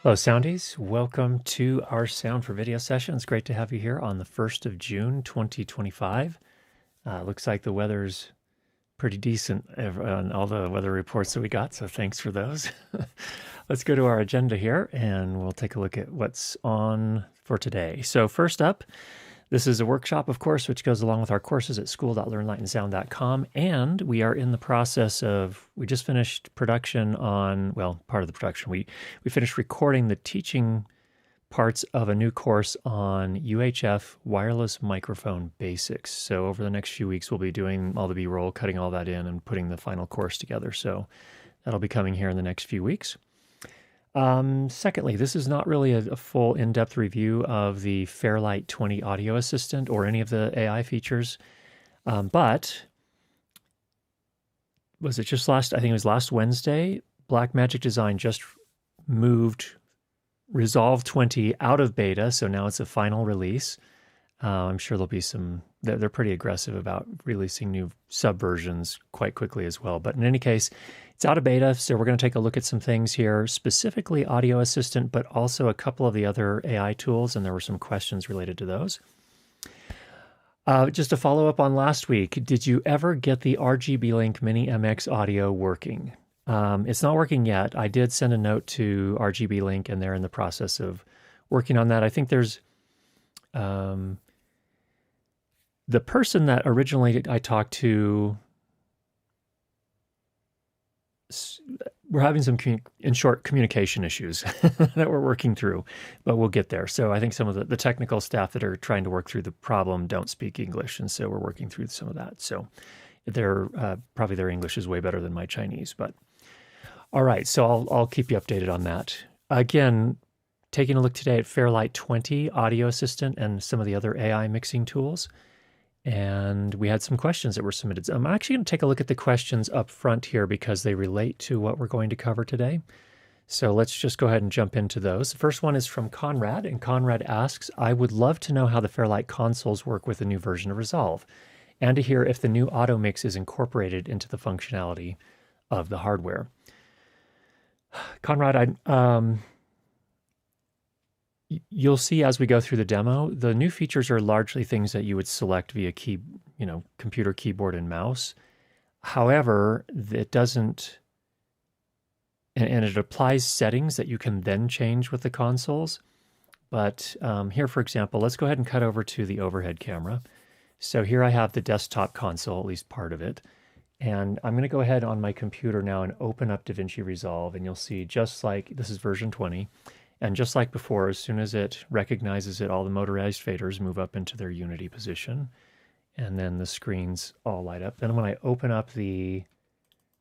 Hello, Soundies. Welcome to our Sound for Video session. It's great to have you here on the 1st of June, 2025. Looks like the weather's pretty decent on all the weather reports that we got, so thanks for those. Let's go to our agenda here, and we'll take a look at what's on for today. So first up, this is a workshop, of course, which goes along with our courses at school.learnlightandsound.com. And we are in the process of, we just finished production on, well, part of the production. We finished recording the teaching parts of a new course on UHF wireless microphone basics. So over the next few weeks, we'll be doing all the B-roll, cutting all that in, and putting the final course together. So that'll be coming here in the next few weeks. Secondly, this is not really a full in-depth review of the Fairlight 20 audio assistant or any of the AI features, but was it just I think it was last Wednesday, Blackmagic Design just moved Resolve 20 out of beta, so now it's a final release. I'm sure there'll be they're pretty aggressive about releasing new subversions quite quickly as well. But in any case, it's out of beta, so we're going to take a look at some things here, specifically Audio Assistant, but also a couple of the other AI tools, and there were some questions related to those. Just to follow up on last week, did you ever get the RGB Link Mini MX audio working? It's not working yet. I did send a note to RGB Link, and they're in the process of working on that. I think there's the person that originally I talked to, we're having some, in short, communication issues that we're working through, but we'll get there. So I think some of the technical staff that are trying to work through the problem don't speak English, and so we're working through some of that. So probably their English is way better than my Chinese, but all right. So I'll keep you updated on that. Again, taking a look today at Fairlight 20 Audio Assistant and some of the other AI mixing tools. And we had some questions that were submitted. I'm actually going to take a look at the questions up front here because they relate to what we're going to cover today. So let's just go ahead and jump into those. The first one is from Conrad, and Conrad asks, I would love to know how the Fairlight consoles work with the new version of Resolve, and to hear if the new auto mix is incorporated into the functionality of the hardware. Conrad, you'll see as we go through the demo, the new features are largely things that you would select via computer keyboard and mouse. However, it doesn't, and it applies settings that you can then change with the consoles. But here, for example, let's go ahead and cut over to the overhead camera. So here I have the desktop console, at least part of it. And I'm going to go ahead on my computer now and open up Davinci Resolve, and you'll see just like, this is version 20. And just like before, as soon as it recognizes it, all the motorized faders move up into their Unity position. And then the screens all light up. Then when I open up the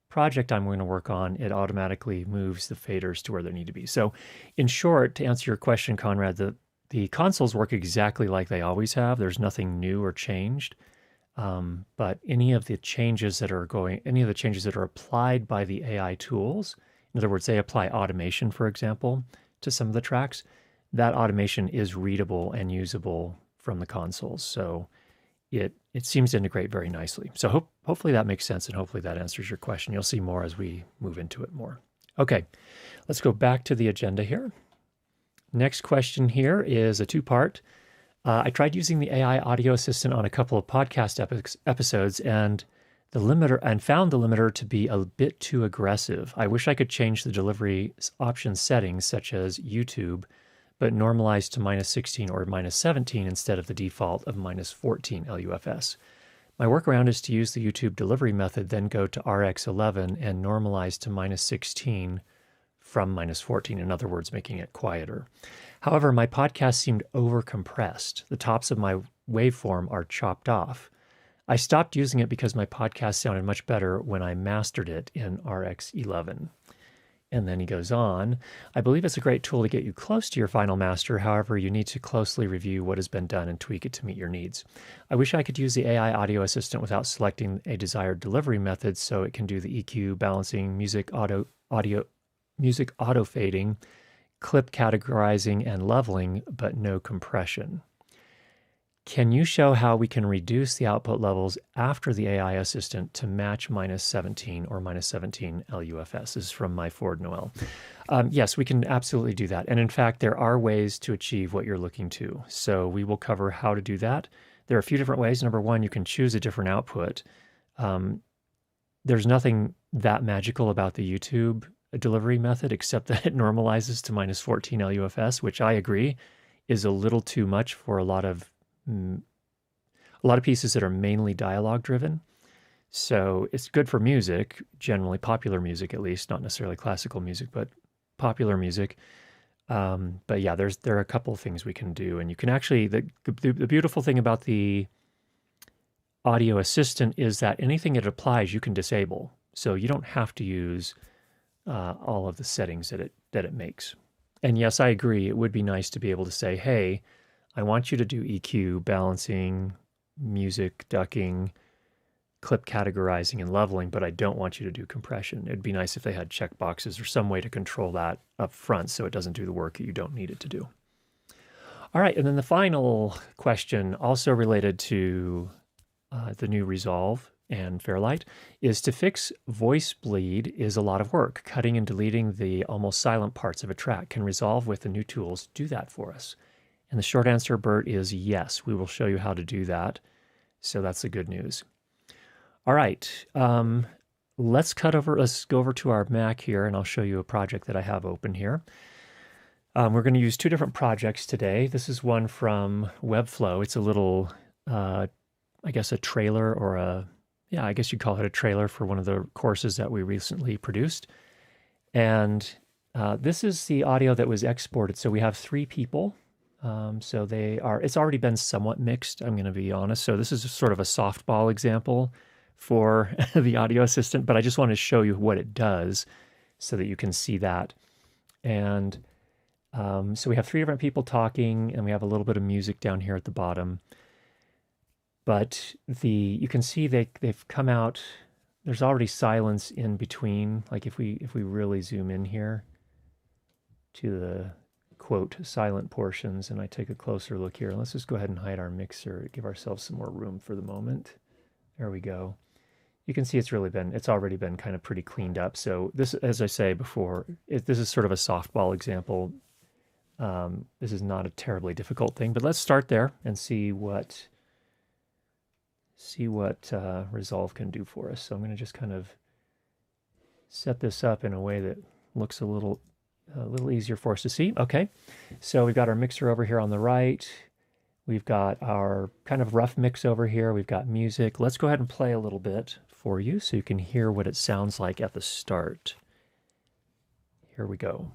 project I'm going to work on, it automatically moves the faders to where they need to be. So in short, to answer your question, Conrad, the consoles work exactly like they always have. There's nothing new or changed. But any of the changes that are applied by the AI tools, in other words, they apply automation, for example, to some of the tracks, that automation is readable and usable from the consoles. So it seems to integrate very nicely. So hopefully that makes sense, and hopefully that answers your question. You'll see more as we move into it more. Okay, let's go back to the agenda here. Next question here is a two-part. I tried using the AI audio assistant on a couple of podcast episodes and found the limiter to be a bit too aggressive. I wish I could change the delivery option settings, such as YouTube, but normalize to -16 or -17 instead of the default of -14 LUFS. My workaround is to use the YouTube delivery method, then go to RX11 and normalize to -16 from -14, in other words, making it quieter. However, my podcast seemed overcompressed. The tops of my waveform are chopped off. I stopped using it because my podcast sounded much better when I mastered it in RX11. And then he goes on, I believe it's a great tool to get you close to your final master. However, you need to closely review what has been done and tweak it to meet your needs. I wish I could use the AI audio assistant without selecting a desired delivery method so it can do the EQ, balancing, music auto fading, clip categorizing, and leveling, but no compression. Can you show how we can reduce the output levels after the AI assistant to match minus 17 or minus 17 LUFS? This is from my Ford Noel. Yes, we can absolutely do that. And in fact, there are ways to achieve what you're looking to. So we will cover how to do that. There are a few different ways. Number one, you can choose a different output. There's nothing that magical about the YouTube delivery method except that it normalizes to minus 14 LUFS, which I agree is a little too much for a lot of pieces that are mainly dialogue driven. So it's good for music, generally popular music at least, not necessarily classical music, but popular music. But yeah, there are a couple of things we can do, and you can actually the beautiful thing about the audio assistant is that anything it applies you can disable, so you don't have to use all of the settings that it makes. And yes, I agree. It would be nice to be able to say, hey, I want you to do EQ, balancing, music, ducking, clip categorizing, and leveling, but I don't want you to do compression. It'd be nice if they had checkboxes or some way to control that up front so it doesn't do the work that you don't need it to do. All right, and then the final question, also related to the new Resolve and Fairlight, is to fix voice bleed is a lot of work. Cutting and deleting the almost silent parts of a track. Can Resolve with the new tools do that for us? And the short answer, Bert, is yes. We will show you how to do that. So that's the good news. All right. Let's go over to our Mac here, and I'll show you a project that I have open here. We're going to use two different projects today. This is one from Webflow. It's a little, I guess, a trailer or I guess you'd call it a trailer for one of the courses that we recently produced. And this is the audio that was exported. So we have 3 people. So it's already been somewhat mixed, I'm going to be honest. So this is sort of a softball example for the audio assistant, but I just want to show you what it does so that you can see that. And so we have 3 different people talking, and we have a little bit of music down here at the bottom. But you can see they've come out, there's already silence in between. Like if we really zoom in here to the quote silent portions, and I take a closer look here. Let's just go ahead and hide our mixer, give ourselves some more room for the moment. There we go. You can see it's already been kind of pretty cleaned up. So this, as I say before, this is sort of a softball example. This is not a terribly difficult thing, but let's start there and see what Resolve can do for us. So I'm going to just kind of set this up in a way that looks a little easier for us to see. Okay, so we've got our mixer over here on the right. We've got our kind of rough mix over here. We've got music. Let's go ahead and play a little bit for you so you can hear what it sounds like at the start. Here we go.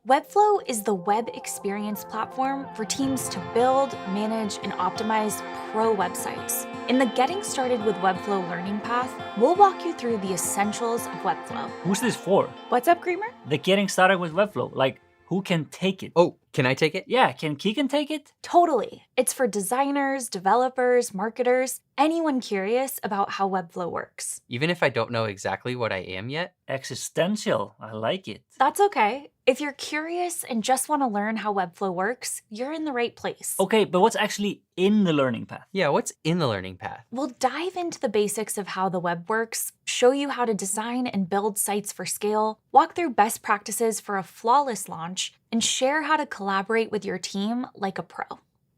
Webflow is the web experience platform for teams to build, manage, and optimize pro websites. In the Getting Started with Webflow learning path, we'll walk you through the essentials of Webflow. Who's this for? What's up, Creamer? The Getting Started with Webflow. Like, who can take it? Oh, can I take it? Yeah, can Keegan take it? Totally. It's for designers, developers, marketers, anyone curious about how Webflow works. Even if I don't know exactly what I am yet? Existential. I like it. That's okay. If you're curious and just want to learn how Webflow works, you're in the right place. Okay, but what's actually in the learning path? Yeah, what's in the learning path? We'll dive into the basics of how the web works, show you how to design and build sites for scale, walk through best practices for a flawless launch, and share how to collaborate with your team like a pro.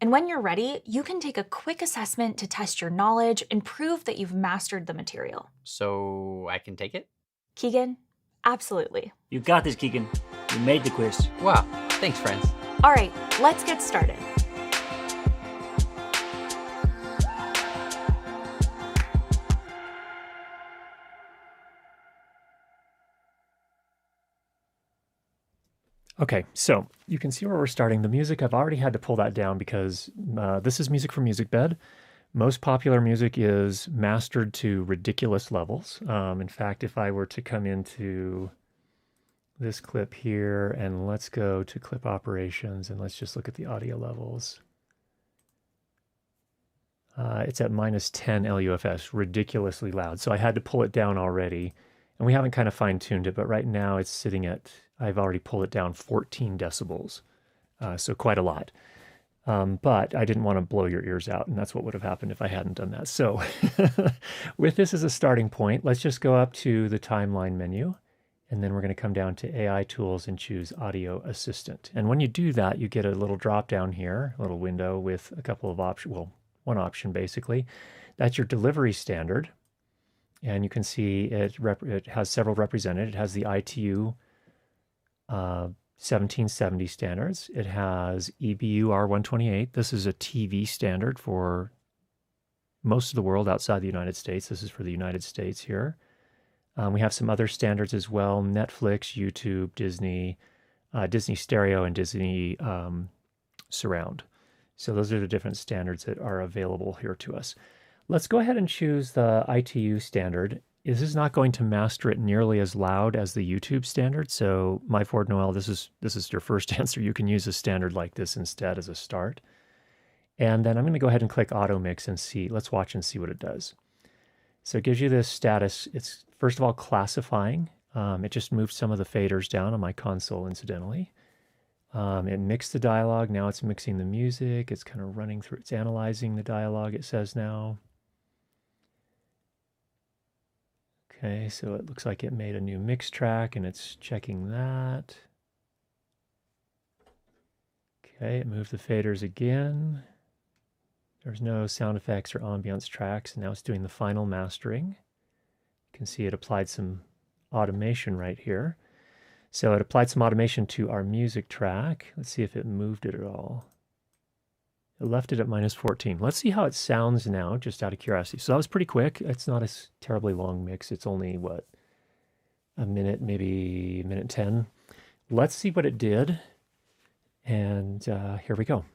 And when you're ready, you can take a quick assessment to test your knowledge and prove that you've mastered the material. So I can take it? Keegan, absolutely. You got this, Keegan. You made the quiz. Wow, thanks, friends. All right, let's get started. Okay, so you can see where we're starting. The music, I've already had to pull that down because this is music from MusicBed. Most popular music is mastered to ridiculous levels. In fact, if I were to come into this clip here and let's go to clip operations and let's just look at the audio levels. It's at minus 10 LUFS, ridiculously loud. So I had to pull it down already. And we haven't kind of fine-tuned it, but right now it's sitting at, I've already pulled it down 14 decibels. So quite a lot. But I didn't want to blow your ears out, and that's what would have happened if I hadn't done that. So with this as a starting point, let's just go up to the timeline menu, and then we're going to come down to AI Tools and choose Audio Assistant. And when you do that, you get a little drop down here, a little window with a couple of options, well, one option basically. That's your delivery standard. And you can see it has several represented. It has the ITU 1770 standards. It has EBU R128. This is a TV standard for most of the world outside the United States. This is for the United States here. We have some other standards as well: Netflix, YouTube, Disney, Disney Stereo, and Disney Surround. So those are the different standards that are available here to us. Let's go ahead and choose the ITU standard. This is not going to master it nearly as loud as the YouTube standard. So my Ford Noel, this is your first answer. You can use a standard like this instead as a start. And then I'm going to go ahead and click Auto Mix and see. Let's watch and see what it does. So it gives you this status. It's first of all classifying. It just moved some of the faders down on my console, incidentally. It mixed the dialogue. Now it's mixing the music. It's kind of running through. It's analyzing the dialogue, it says now. Okay, so it looks like it made a new mix track and it's checking that. Okay, it moved the faders again. There's no sound effects or ambience tracks. Now it's doing the final mastering. You can see it applied some automation right here. So it applied some automation to our music track. Let's see if it moved it at all. It left it at -14. Let's see how it sounds now, just out of curiosity. So that was pretty quick. It's not a terribly long mix. It's only, what, a minute, maybe a minute 10. Let's see what it did. And here we go.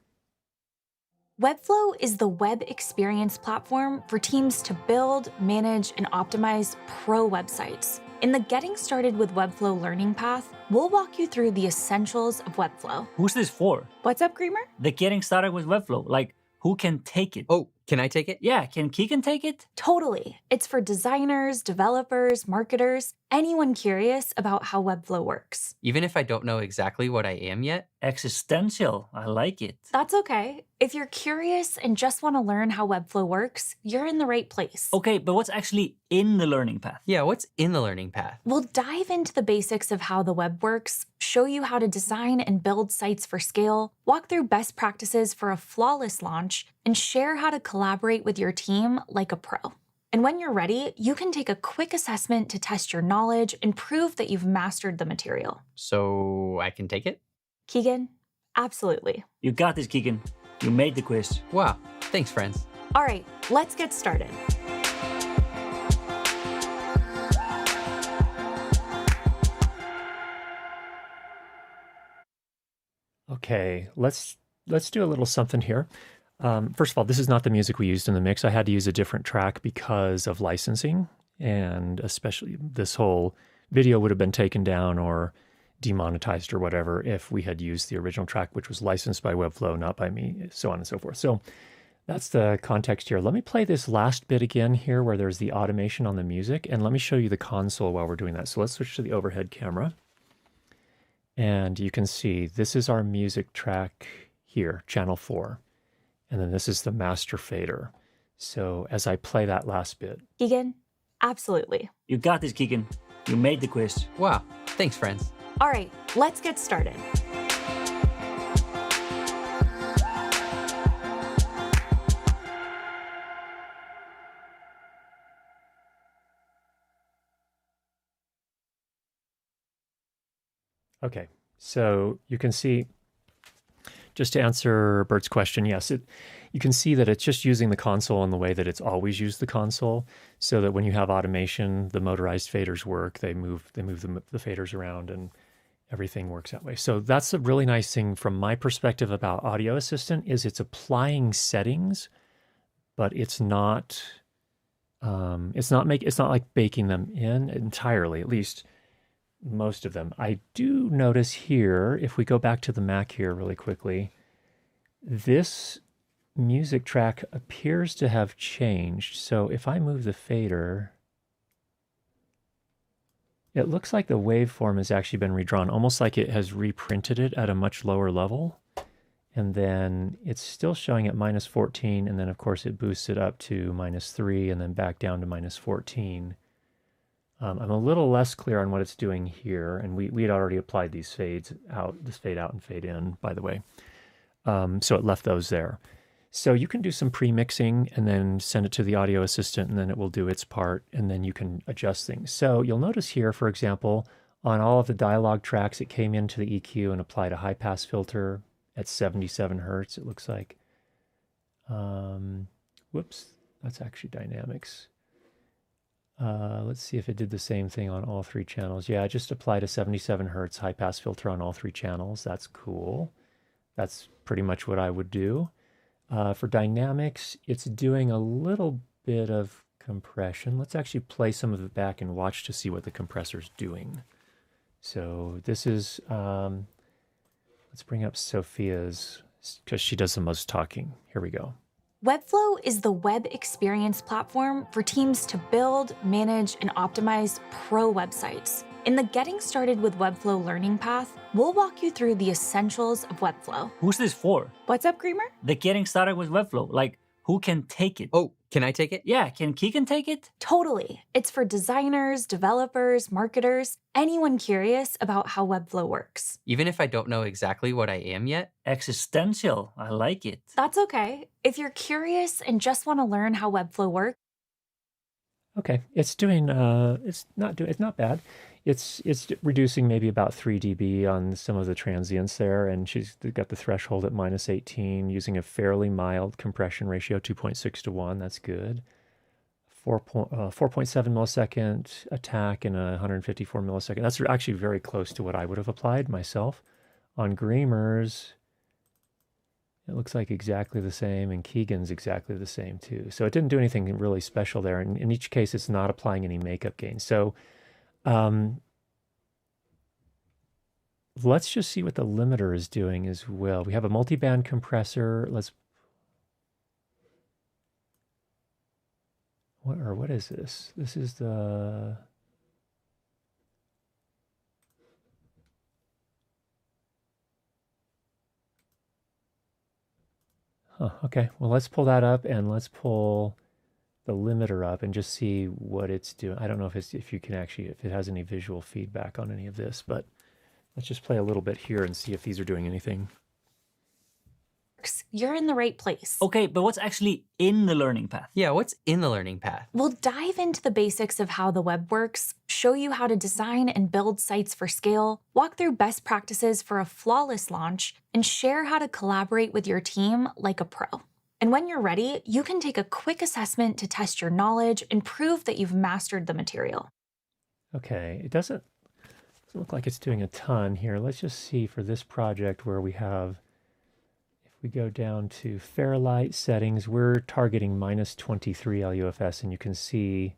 Webflow is the web experience platform for teams to build, manage, and optimize pro websites. In the Getting Started with Webflow learning path, we'll walk you through the essentials of Webflow. Who's this for? What's up, Creamer? The Getting Started with Webflow. Like, who can take it? Oh, can I take it? Yeah, can Keegan take it? Totally. It's for designers, developers, marketers, anyone curious about how Webflow works. Even if I don't know exactly what I am yet? Existential. I like it. That's okay. If you're curious and just want to learn how Webflow works, you're in the right place. Okay, but what's actually in the learning path? Yeah, what's in the learning path? We'll dive into the basics of how the web works, show you how to design and build sites for scale, walk through best practices for a flawless launch, and share how to collaborate with your team like a pro. And when you're ready, you can take a quick assessment to test your knowledge and prove that you've mastered the material. So I can take it? Keegan? Absolutely. You got this, Keegan. You made the quiz. Wow, thanks, friends. All right, let's get started. Okay, let's do a little something here. First of all, this is not the music we used in the mix. I had to use a different track because of licensing, and especially this whole video would have been taken down or demonetized or whatever if we had used the original track, which was licensed by Webflow, not by me, so on and so forth. So that's the context here. Let me play this last bit again here where there's the automation on the music, and let me show you the console while we're doing that. So let's switch to the overhead camera. And you can see this is our music track here, channel 4. And then this is the master fader. So as I play that last bit. Keegan? Absolutely. You got this, Keegan. You made the quiz. Wow, thanks, friends. All right, let's get started. Okay, so you can see, just to answer Bert's question, yes, you can see that it's just using the console in the way that it's always used the console, so that when you have automation, the motorized faders work. They move the faders around, and everything works that way. So that's a really nice thing from my perspective about Audio Assistant, is it's applying settings, but it's not like baking them in entirely, at least most of them. I do notice here, if we go back to the Mac here really quickly, this music track appears to have changed. So if I move the fader, it looks like the waveform has actually been redrawn, almost like it has reprinted it at a much lower level. And then it's still showing at minus 14. And then, of course, it boosts it up to minus 3 and then back down to minus 14. I'm a little less clear on what it's doing here. And we had already applied these fades out, this fade out and fade in, by the way. So it left those there. So you can do some pre-mixing and then send it to the audio assistant, and then it will do its part, and then you can adjust things. So you'll notice here, for example, on all of the dialogue tracks, it came into the EQ and applied a high-pass filter at 77 hertz, it looks like. Whoops, that's actually dynamics. Let's see if it did the same thing on all 3 channels. Yeah, I just applied a 77 hertz high-pass filter on all 3 channels. That's cool. That's pretty much what I would do. For dynamics, it's doing a little bit of compression. Let's actually play some of it back and watch to see what the compressor's doing. So this is, let's bring up Sophia's, because she does the most talking. Here we go. Webflow is the web experience platform for teams to build, manage, and optimize pro websites. In the Getting Started with Webflow learning path, we'll walk you through the essentials of Webflow. Who's this for? What's up, Creamer? The Getting Started with Webflow. Like, who can take it? Oh, can I take it? Yeah, can Keegan take it? Totally. It's for designers, developers, marketers, anyone curious about how Webflow works. Even if I don't know exactly what I am yet? Existential. I like it. That's okay. If you're curious and just want to learn how Webflow works, Okay, it's doing, it's not bad. It's reducing maybe about 3 dB on some of the transients there, and she's got the threshold at minus 18 using a fairly mild compression ratio, 2.6 to 1. That's good. 4.7 millisecond attack and a 154 millisecond. That's actually very close to what I would have applied myself. On Greamer's, it looks like exactly the same, and Keegan's exactly the same too. So it didn't do anything really special there. And in each case, it's not applying any makeup gain. So let's just see what the limiter is doing as well. We have a multiband compressor. What is this? This is the... Huh, okay, well, let's pull that up and let's pull the limiter up and just see what it's doing. I don't know if it has any visual feedback on any of this, but let's just play a little bit here and see if these are doing anything. you're in the right place. Okay, but what's actually in the learning path? Yeah, what's in the learning path? We'll dive into the basics of how the web works, show you how to design and build sites for scale, walk through best practices for a flawless launch, and share how to collaborate with your team like a pro. And when you're ready, you can take a quick assessment to test your knowledge and prove that you've mastered the material. Okay, it doesn't look like it's doing a ton here. Let's just see for this project where we have, if we go down to Fairlight settings, we're targeting minus 23 LUFS, and you can see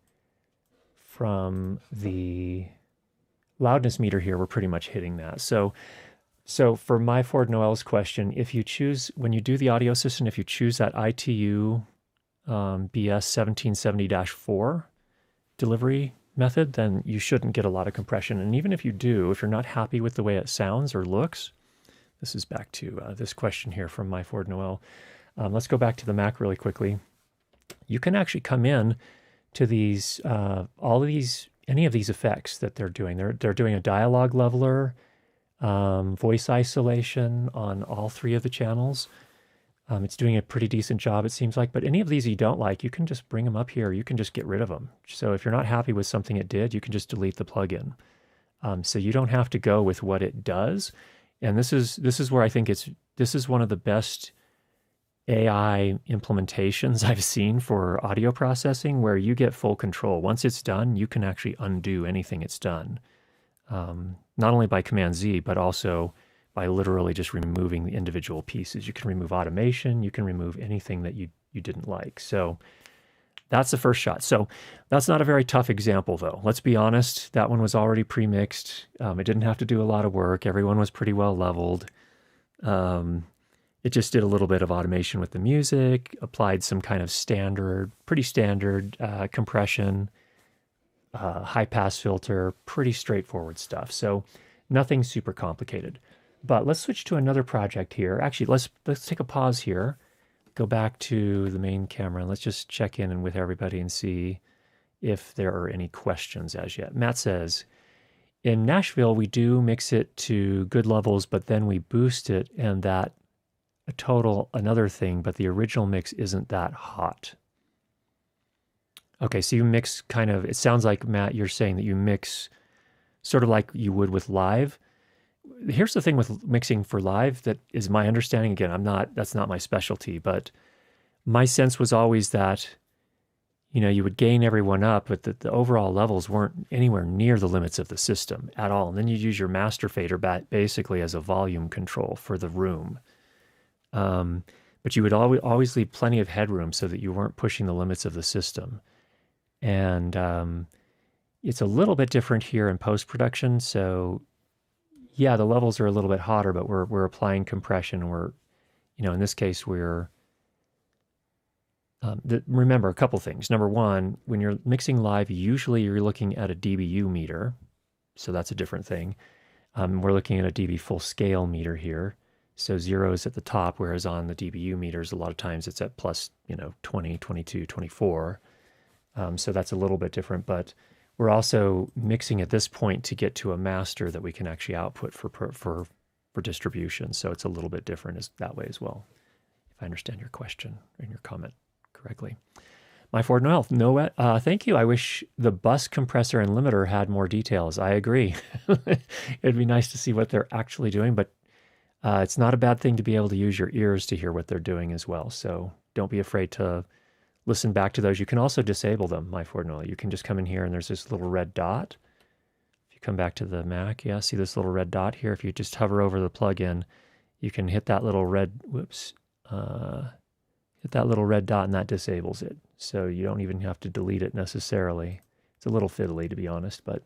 from the loudness meter here, we're pretty much hitting that. So for my Ford Noel's question, if you choose, when you do the audio system, if you choose that ITU BS 1770-4 delivery method, then you shouldn't get a lot of compression. And even if you do, if you're not happy with the way it sounds or looks, this is back to this question here from my Ford Noel. Let's go back to the Mac really quickly. You can actually come in to these, any of these effects that they're doing. They're doing a dialogue leveler, voice isolation on all three of the channels. It's doing a pretty decent job, it seems like. But any of these you don't like, you can just bring them up here. You can just get rid of them. So if you're not happy with something it did, you can just delete the plugin. So you don't have to go with what it does. And this is where I think this is one of the best AI implementations I've seen for audio processing, where you get full control. Once it's done, you can actually undo anything it's done. Not only by Command Z, but also by literally just removing the individual pieces. You can remove automation, you can remove anything that you didn't like. So that's the first shot. So that's not a very tough example though. Let's be honest, that one was already pre-mixed. It didn't have to do a lot of work. Everyone was pretty well leveled. It just did a little bit of automation with the music, applied some kind of pretty standard compression, high pass filter, pretty straightforward stuff. So nothing super complicated. But let's switch to another project here. Actually, let's take a pause here. Go back to the main camera and let's just check in with everybody and see if there are any questions as yet. Matt says, in Nashville, we do mix it to good levels, but then we boost it and that a total another thing, but the original mix isn't that hot. Okay, so you mix kind of, it sounds like, Matt, you're saying that you mix sort of like you would with live. Here's the thing with mixing for live that is my understanding. Again, that's not my specialty, but my sense was always that, you would gain everyone up, but the overall levels weren't anywhere near the limits of the system at all. And then you use your master fader basically as a volume control for the room. But you would always leave plenty of headroom so that you weren't pushing the limits of the system. And it's a little bit different here in post-production. So yeah, the levels are a little bit hotter, but we're applying compression. We're, in this case, we're, remember a couple things. Number one, when you're mixing live, usually you're looking at a dBu meter. So that's a different thing. We're looking at a dB full scale meter here. So 0 is at the top, whereas on the dBu meters, a lot of times it's at plus, 20, 22, 24. So that's a little bit different, but we're also mixing at this point to get to a master that we can actually output for distribution. So it's a little bit different that way as well, if I understand your question and your comment correctly. My Ford Noel, no, thank you. I wish the bus compressor and limiter had more details. I agree. It'd be nice to see what they're actually doing, but it's not a bad thing to be able to use your ears to hear what they're doing as well. So don't be afraid to listen back to those. You can also disable them, my Ford Noel. You can just come in here and there's this little red dot. If you come back to the Mac, yeah, see this little red dot here? If you just hover over the plugin, you can hit that little red, hit that little red dot and that disables it. So you don't even have to delete it necessarily. It's a little fiddly, to be honest, but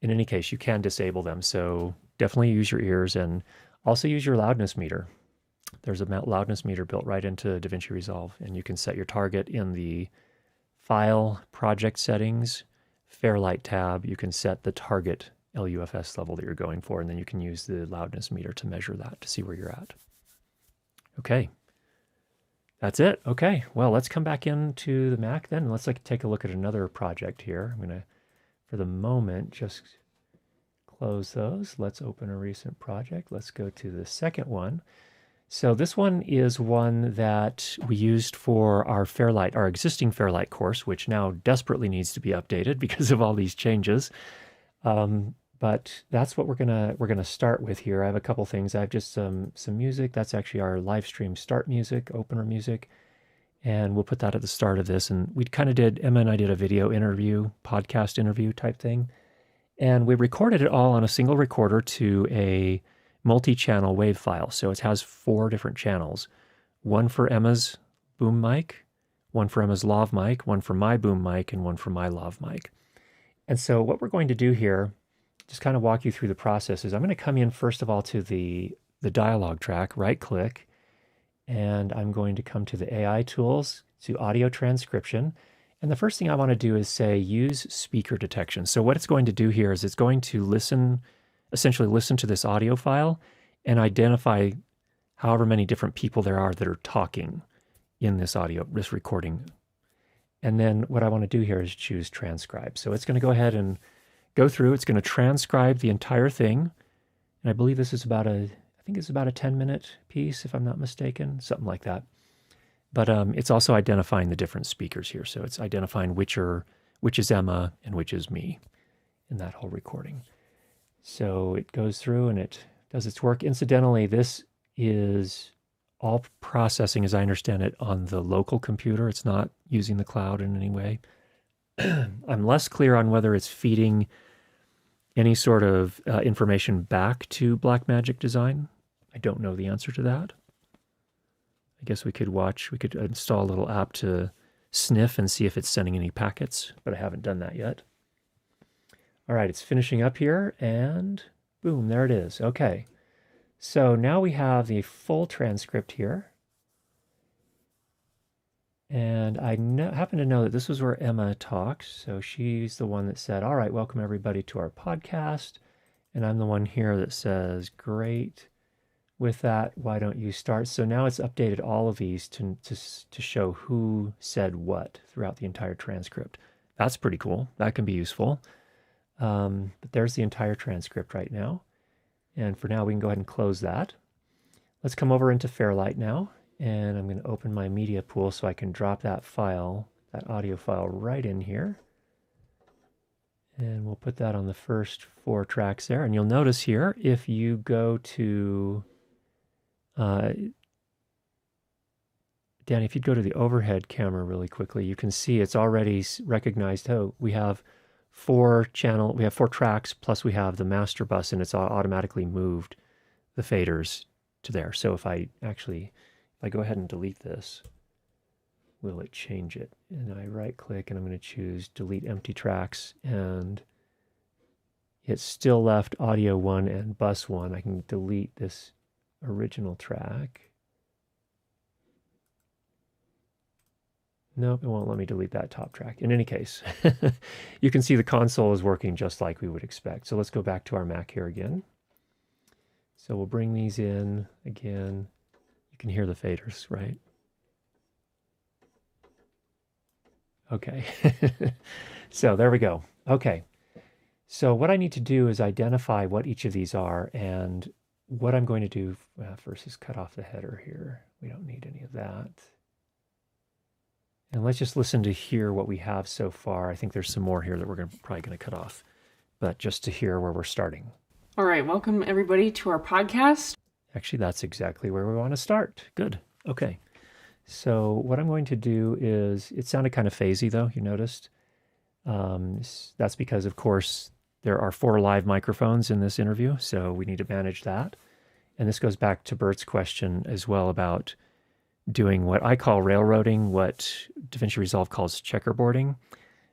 in any case, you can disable them. So definitely use your ears and also use your loudness meter. There's a loudness meter built right into Davinci Resolve, and you can set your target in the File, Project Settings, Fairlight tab. You can set the target LUFS level that you're going for, and then you can use the loudness meter to measure that to see where you're at. Okay, that's it. Okay, well, let's come back into the Mac then, and let's take a look at another project here. I'm going to, for the moment, just close those. Let's open a recent project. Let's go to the second one. So this one is one that we used for our Fairlight, our existing Fairlight course, which now desperately needs to be updated because of all these changes. But that's what we're gonna start with here. I have a couple things. I have just some music. That's actually our live stream start music, opener music, and we'll put that at the start of this. And we kind of Emma and I did a video interview, podcast interview type thing, and we recorded it all on a single recorder to a multi-channel wave file. So it has 4 different channels, one for Emma's boom mic, one for Emma's lav mic, one for my boom mic, and one for my lav mic. And so what we're going to do here, just kind of walk you through the process, is I'm going to come in first of all to the dialogue track, right click, and I'm going to come to the AI tools, to audio transcription. And the first thing I want to do is say use speaker detection. So what it's going to do here is it's going to essentially listen to this audio file and identify however many different people there are that are talking in this recording. And then what I want to do here is choose transcribe. So it's going to go ahead and go through, it's going to transcribe the entire thing. And I believe this is about I think it's about a 10-minute piece, if I'm not mistaken, something like that. But it's also identifying the different speakers here. So it's identifying which is Emma and which is me in that whole recording. So it goes through and it does its work. Incidentally, this is all processing, as I understand it, on the local computer. It's not using the cloud in any way. I'm less clear on whether it's feeding any sort of information back to Blackmagic Design. I don't know the answer to that. I guess we could install a little app to sniff and see if it's sending any packets, but I haven't done that yet. All right, it's finishing up here, and boom, there it is. Okay, so now we have the full transcript here. And I happen to know that this was where Emma talks, so she's the one that said, all right, welcome everybody to our podcast. And I'm the one here that says, great. with that, why don't you start? So now it's updated all of these to show who said what throughout the entire transcript. That's pretty cool. That can be useful. But there's the entire transcript right now. And for now, we can go ahead and close that. Let's come over into Fairlight now. And I'm going to open my media pool so I can drop that file, that audio file right in here. And we'll put that on the first 4 tracks there. And you'll notice here, if you go to, Danny, if you'd go to the overhead camera really quickly, you can see it's already recognized, oh, we have 4 tracks, plus we have the master bus, and it's automatically moved the faders to there. So if I go ahead and delete this, will it change it? And I right click and I'm going to choose delete empty tracks, and it's still left audio 1 and bus 1. I can delete this original track. Nope, it won't let me delete that top track. In any case, you can see the console is working just like we would expect. So let's go back to our Mac here again. So we'll bring these in again. You can hear the faders, right? Okay, so there we go. Okay, so what I need to do is identify what each of these are, and what I'm going to do first is cut off the header here. We don't need any of that. And let's just listen to hear what we have so far. I think there's some more here that we're probably going to cut off, but just to hear where we're starting. All right, welcome everybody to our podcast. Actually, that's exactly where we want to start. Good. Okay. So what I'm going to do is, it sounded kind of phasey though, you noticed. That's because, of course, there are 4 live microphones in this interview, so we need to manage that. And this goes back to Bert's question as well about doing what I call railroading, what Davinci Resolve calls checkerboarding,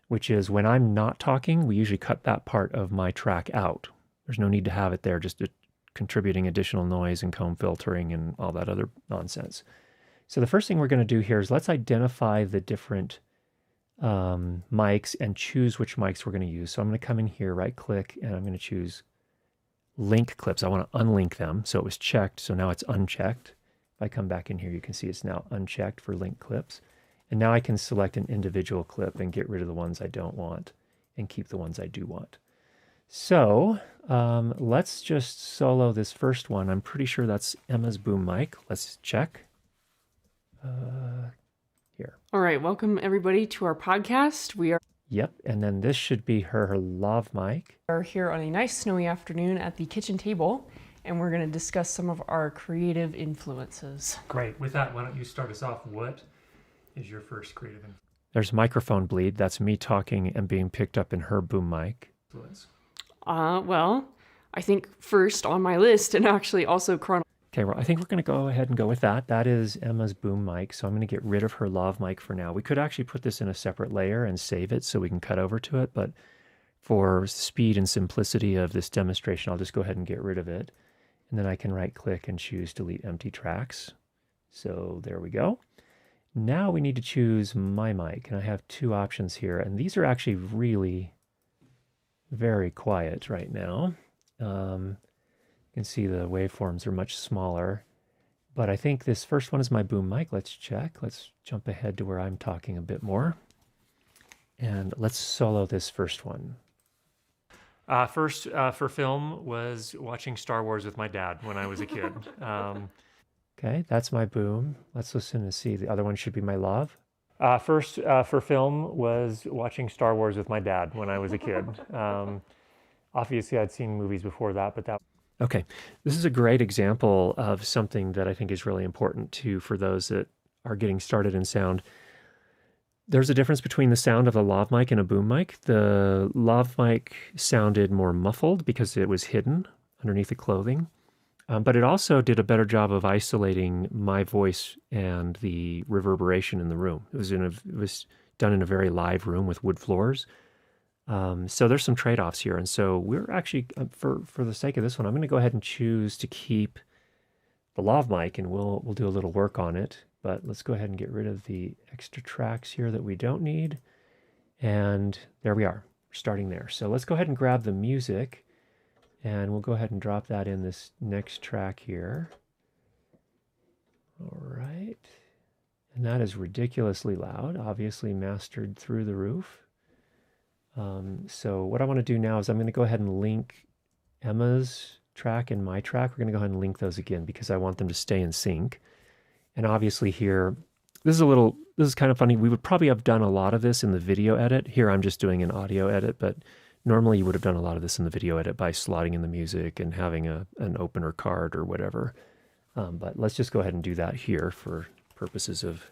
which is when I'm not talking, we usually cut that part of my track out. There's no need to have it there, just contributing additional noise and comb filtering and all that other nonsense. So the first thing we're going to do here is let's identify the different mics and choose which mics we're going to use. So I'm going to come in here, right click, and I'm going to choose link clips. I want to unlink them. So it was checked, so now it's unchecked. If I come back in here, you can see it's now unchecked for link clips. And now I can select an individual clip and get rid of the ones I don't want and keep the ones I do want. So let's just solo this first one. I'm pretty sure that's Emma's boom mic. Let's check. Here. All right, welcome everybody to our podcast. We Yep, and then this should be her lav mic. are here on a nice snowy afternoon at the kitchen table, and we're going to discuss some of our creative influences. Great. With that, why don't you start us off? What is your first creative influence? There's microphone bleed. That's me talking and being picked up in her boom mic. Well, I think first on my list, and actually also Okay, well, I think we're going to go ahead and go with that. That is Emma's boom mic, so I'm going to get rid of her lav mic for now. We could actually put this in a separate layer and save it so we can cut over to it, but for speed and simplicity of this demonstration, I'll just go ahead and get rid of it. And then I can right-click and choose Delete Empty Tracks. So there we go. Now we need to choose my mic, and I have 2 options here, and these are actually really very quiet right now. You can see the waveforms are much smaller, but I think this first one is my boom mic. Let's check. Let's jump ahead to where I'm talking a bit more, and let's solo this first one. First for film was watching Star Wars with my dad when I was a kid. Okay, that's my boom. Let's listen and see. The other one should be my lav. First for film was watching Star Wars with my dad when I was a kid. Obviously, I'd seen movies before that, but that... Okay, this is a great example of something that I think is really important for those that are getting started in sound. There's a difference between the sound of a lav mic and a boom mic. The lav mic sounded more muffled because it was hidden underneath the clothing, but it also did a better job of isolating my voice and the reverberation in the room. It was done in a very live room with wood floors. So there's some trade-offs here. And so we're actually, for the sake of this one, I'm going to go ahead and choose to keep the lav mic, and we'll do a little work on it. But let's go ahead and get rid of the extra tracks here that we don't need. And there we are. We're starting there. So let's go ahead and grab the music, and we'll go ahead and drop that in this next track here. right. And that is ridiculously loud, obviously mastered through the roof. So what I want to do now is I'm going to go ahead and link Emma's track and my track. We're going to go ahead and link those again because I want them to stay in sync. And obviously here, this is kind of funny. We would probably have done a lot of this in the video edit. Here I'm just doing an audio edit, but normally you would have done a lot of this in the video edit by slotting in the music and having an opener card or whatever. But let's just go ahead and do that here for purposes of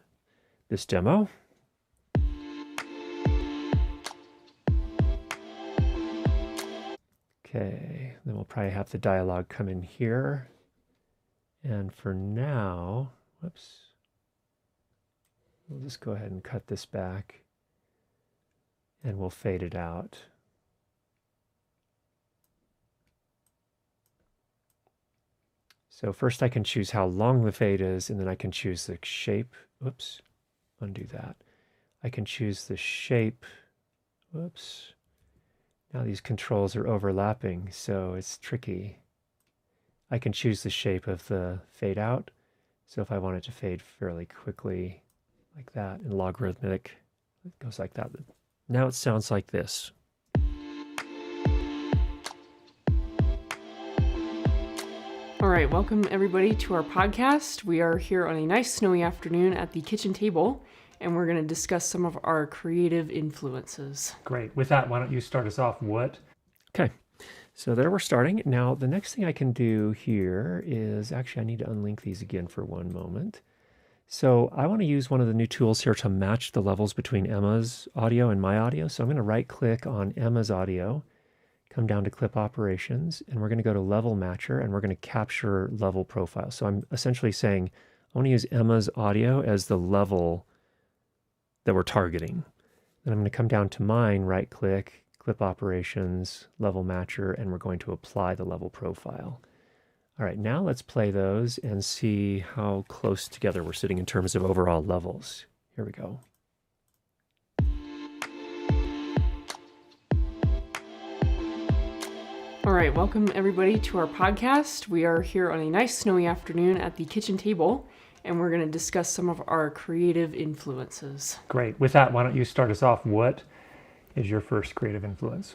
this demo. Okay, then we'll probably have the dialogue come in here. And for now, whoops, we'll just go ahead and cut this back and we'll fade it out. So first I can choose how long the fade is, and then I can choose the shape. Whoops, undo that. I can choose the shape. Whoops. Now these controls are overlapping, so it's tricky. I can choose the shape of the fade out. So if I want it to fade fairly quickly, like that, and logarithmic, it goes like that. Now it sounds like this. All right, welcome everybody to our podcast. We are here on a nice snowy afternoon at the kitchen table, and we're going to discuss some of our creative influences. Great. With that, why don't you start us off? What? Okay. So there we're starting. Now, the next thing I can do here is, actually, I need to unlink these again for one moment. So I want to use one of the new tools here to match the levels between Emma's audio and my audio. So I'm going to right click on Emma's audio, come down to clip operations, and we're going to go to level matcher, and we're going to capture level profile. So I'm essentially saying I want to use Emma's audio as the level that we're targeting. Then I'm going to come down to mine, right click, clip operations, level matcher, and we're going to apply the level profile. All right, now let's play those and see how close together we're sitting in terms of overall levels. Here we go. All right, welcome everybody to our podcast. We are here on a nice snowy afternoon at the kitchen table, and we're going to discuss some of our creative influences. Great. With that, why don't you start us off? What is your first creative influence?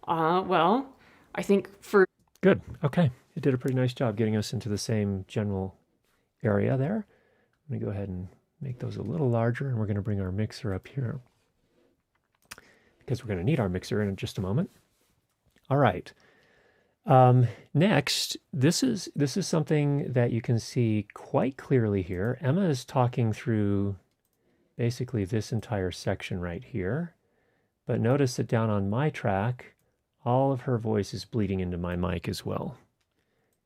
Well, I think for... Good. Okay. You did a pretty nice job getting us into the same general area there. I'm going to go ahead and make those a little larger, and we're going to bring our mixer up here because we're going to need our mixer in just a moment. All right. Next, this is something that you can see quite clearly here. Emma is talking through basically this entire section right here, but notice that down on my track, all of her voice is bleeding into my mic as well.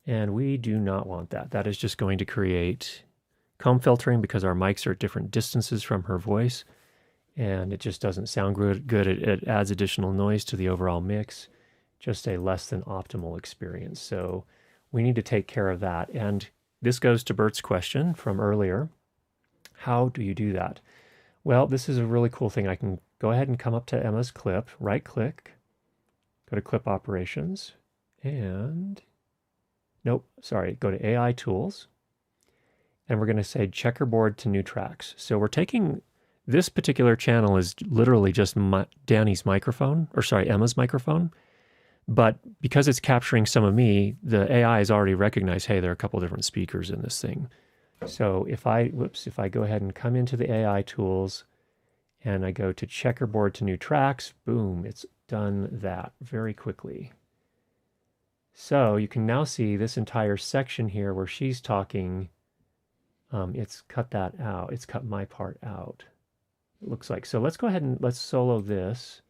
And we do not want that. That is just going to create comb filtering because our mics are at different distances from her voice, and it just doesn't sound good. It adds additional noise to the overall mix. Just a less than optimal experience. So we need to take care of that. And this goes to Bert's question from earlier. How do you do that? Well, this is a really cool thing. I can go ahead and come up to Emma's clip, right click, go to clip operations, and go to AI tools. And we're going to say checkerboard to new tracks. So we're taking, this particular channel is literally just Danny's microphone, Emma's microphone. But because it's capturing some of me, the AI has already recognized, hey, there are a couple different speakers in this thing. So if I go ahead and come into the AI tools and I go to checkerboard to new tracks, boom, it's done that very quickly. So you can now see this entire section here where she's talking, it's cut that out. It's cut my part out, it looks like. So let's go ahead and let's solo this.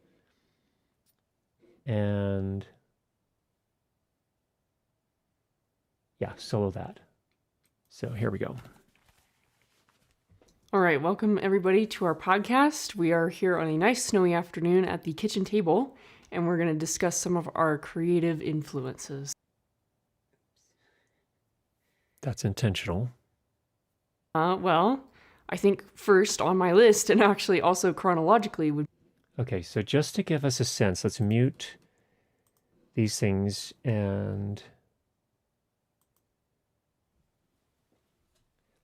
And yeah, solo that. So here we go. All right, welcome everybody to our podcast. We are here on a nice snowy afternoon at the kitchen table, and we're going to discuss some of our creative influences. That's intentional. Well, I think first on my list, and actually also chronologically, would... Okay, so just to give us a sense, let's mute these things and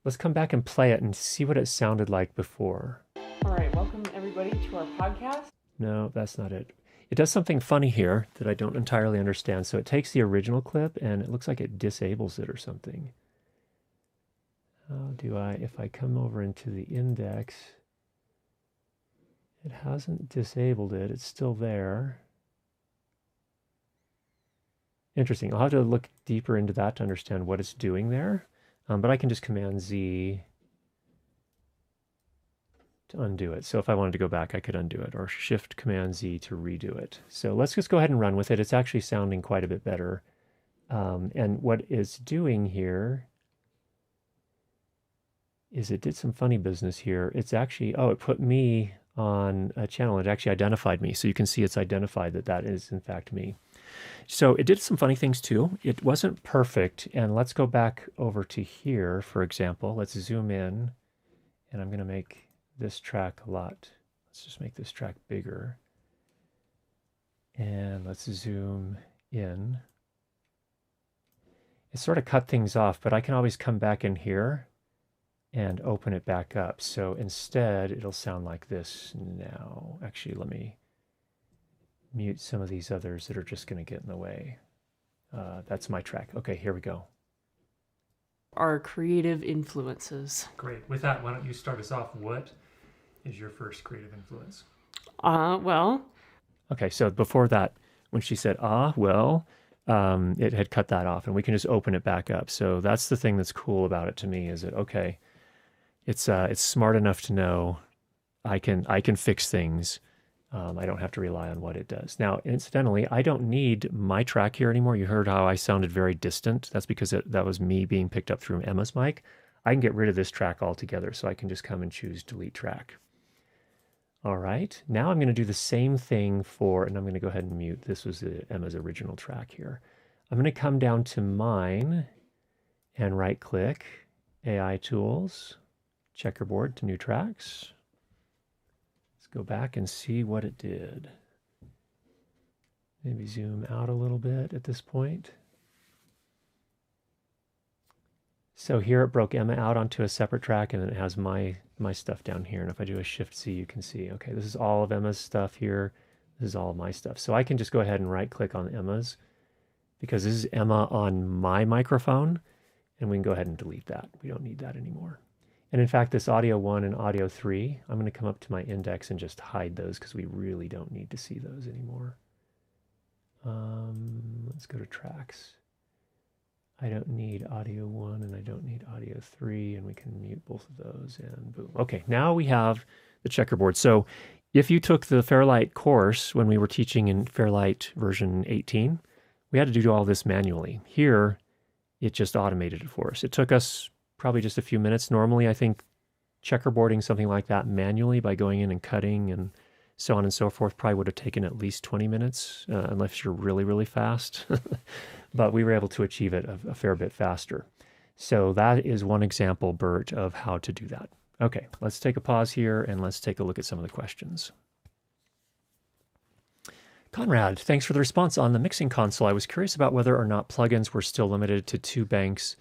Let's come back and play it and see what it sounded like before. All right, welcome everybody to our podcast. No, that's not it. It does something funny here that I don't entirely understand. So it takes the original clip and it looks like it disables it or something. How do I, if I come over into the index, it hasn't disabled it. It's still there. Interesting. I'll have to look deeper into that to understand what it's doing there. But I can just Command Z to undo it. So if I wanted to go back, I could undo it, or Shift Command Z to redo it. So let's just go ahead and run with it. It's actually sounding quite a bit better. And what it's doing here is it did some funny business here. It's actually, oh, it put me on a channel. It actually identified me. So you can see it's identified that that is in fact me. So it did some funny things too. It wasn't perfect. And let's go back over to here, for example. Let's zoom in, and I'm going to make this track a lot. Let's just make this track bigger. And let's zoom in. It sort of cut things off, but I can always come back in here and open it back up. So instead, it'll sound like this now. Actually, let me mute some of these others that are just going to get in the way. That's my track. Okay, here we go. Our creative influences. Great. With that, why don't you start us off? What is your first creative influence? Well. Okay, so before that, when she said, it had cut that off, and we can just open it back up. So that's the thing that's cool about it to me, is that, okay, it's smart enough to know I can fix things. I don't have to rely on what it does. Now, incidentally, I don't need my track here anymore. You heard how I sounded very distant. That's because that was me being picked up through Emma's mic. I can get rid of this track altogether, so I can just come and choose delete track. All right, now I'm going to do the same thing and I'm going to go ahead and mute. This was Emma's original track here. I'm going to come down to mine and right click, AI Tools, Checkerboard to new tracks. Let's go back and see what it did. Maybe zoom out a little bit at this point. So here it broke Emma out onto a separate track, and then it has my stuff down here. And if I do a Shift C, you can see, okay, this is all of Emma's stuff here. This is all of my stuff. So I can just go ahead and right click on Emma's, because this is Emma on my microphone, and we can go ahead and delete that. We don't need that anymore. And in fact, this audio 1 and audio 3, I'm going to come up to my index and just hide those, because we really don't need to see those anymore. Let's go to tracks. I don't need audio 1 and I don't need audio 3, and we can mute both of those, and boom. Okay, now we have the checkerboard. So if you took the Fairlight course when we were teaching in Fairlight version 18, we had to do all this manually. Here, it just automated it for us. It took us probably just a few minutes. Normally, I think checkerboarding something like that manually by going in and cutting and so on and so forth probably would have taken at least 20 minutes, unless you're really, really fast. But we were able to achieve it a fair bit faster. So that is one example, Bert, of how to do that. Okay, let's take a pause here and let's take a look at some of the questions. Conrad, thanks for the response on the mixing console. I was curious about whether or not plugins were still limited to 2 banks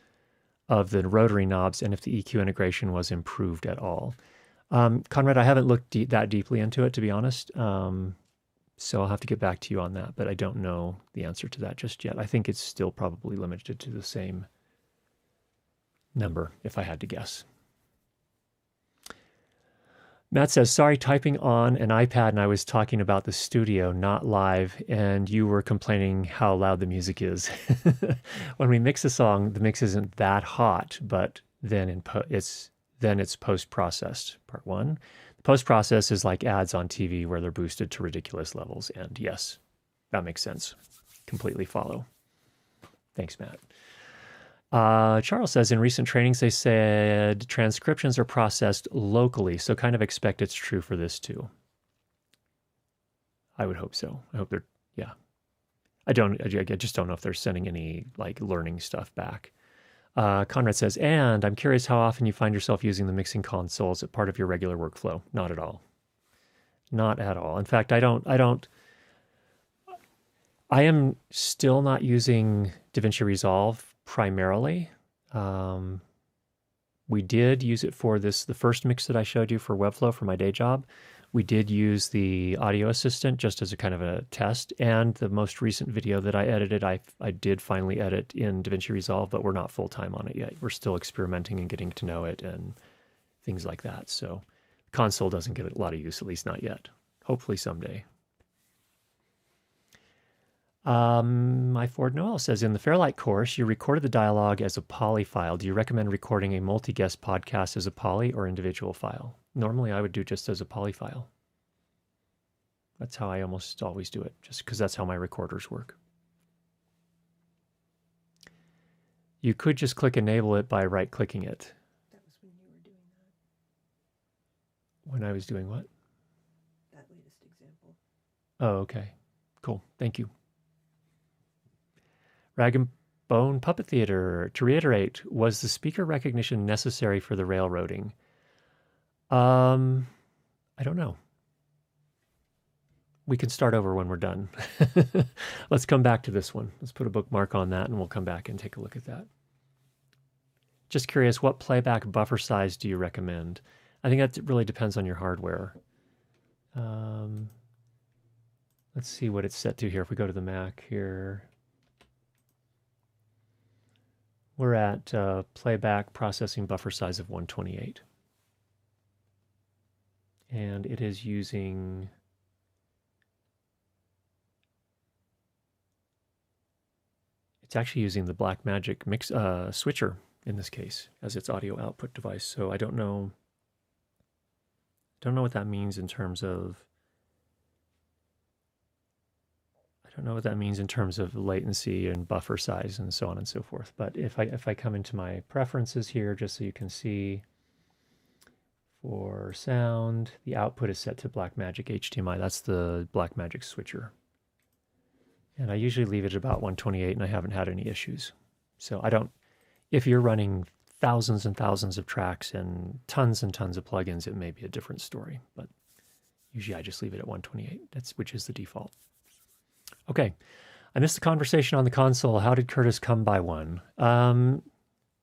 of the rotary knobs and if the EQ integration was improved at all. Conrad, I haven't looked that deeply into it, to be honest. So I'll have to get back to you on that, but I don't know the answer to that just yet. I think it's still probably limited to the same number, if I had to guess. Matt says, sorry, typing on an iPad and I was talking about the studio, not live, and you were complaining how loud the music is. When we mix a song, the mix isn't that hot, but then it's post-processed, part 1. The post-process is like ads on TV where they're boosted to ridiculous levels. And yes, that makes sense. Completely follow. Thanks, Matt. Charles says, in recent trainings, they said transcriptions are processed locally. So kind of expect it's true for this too. I would hope so. I hope yeah. I just don't know if they're sending any like learning stuff back. Conrad says, and I'm curious how often you find yourself using the mixing console as a part of your regular workflow. Not at all. Not at all. In fact, I am still not using Davinci Resolve primarily, We did use it for the first mix that I showed you for Webflow for my day job. We did use the audio assistant just as a kind of a test. And the most recent video that I edited, I did finally edit in Davinci Resolve, but we're not full-time on it yet. We're still experimenting and getting to know it and things like that. So console doesn't get a lot of use, at least not yet. Hopefully someday. My Ford Noel says, in the Fairlight course, you recorded the dialogue as a poly file. Do you recommend recording a multi-guest podcast as a poly or individual file? Normally, I would do just as a poly file. That's how I almost always do it, just because that's how my recorders work. You could just click enable it by right-clicking it. That was when you were doing that. When I was doing what? That latest example. Oh, okay. Cool. Thank you. Rag and Bone Puppet Theater. To reiterate, was the speaker recognition necessary for the railroading? I don't know. We can start over when we're done. Let's come back to this one. Let's put a bookmark on that and we'll come back and take a look at that. Just curious, what playback buffer size do you recommend? I think that really depends on your hardware. Let's see what it's set to here. If we go to the Mac here, we're at playback processing buffer size of 128. And it is using it's actually using the Blackmagic mix switcher in this case as its audio output device. So I don't know what that means in terms of latency and buffer size and so on and so forth. But if I come into my preferences here, just so you can see, for sound, the output is set to Blackmagic HDMI. That's the Blackmagic switcher. And I usually leave it at about 128 and I haven't had any issues. So if you're running thousands and thousands of tracks and tons of plugins, it may be a different story. But usually I just leave it at 128, which is the default. Okay, I missed the conversation on the console. How did Curtis come by one?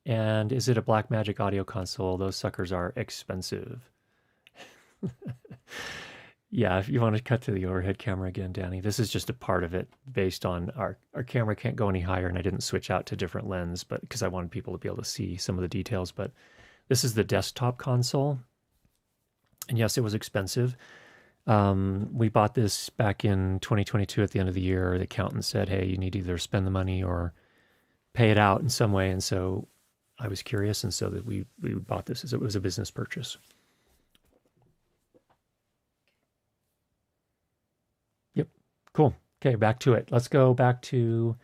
And is it a Blackmagic audio console? Those suckers are expensive. Yeah, if you want to cut to the overhead camera again, Danny, this is just a part of it based on our camera can't go any higher, and I didn't switch out to different lens, but because I wanted people to be able to see some of the details. But this is the desktop console. And yes, it was expensive. We bought this back in 2022 at the end of the year. The accountant said, hey, you need to either spend the money or pay it out in some way. And so I was curious, and so that we bought this as it was a business purchase. Yep, cool. Okay, back to it. Let's go back to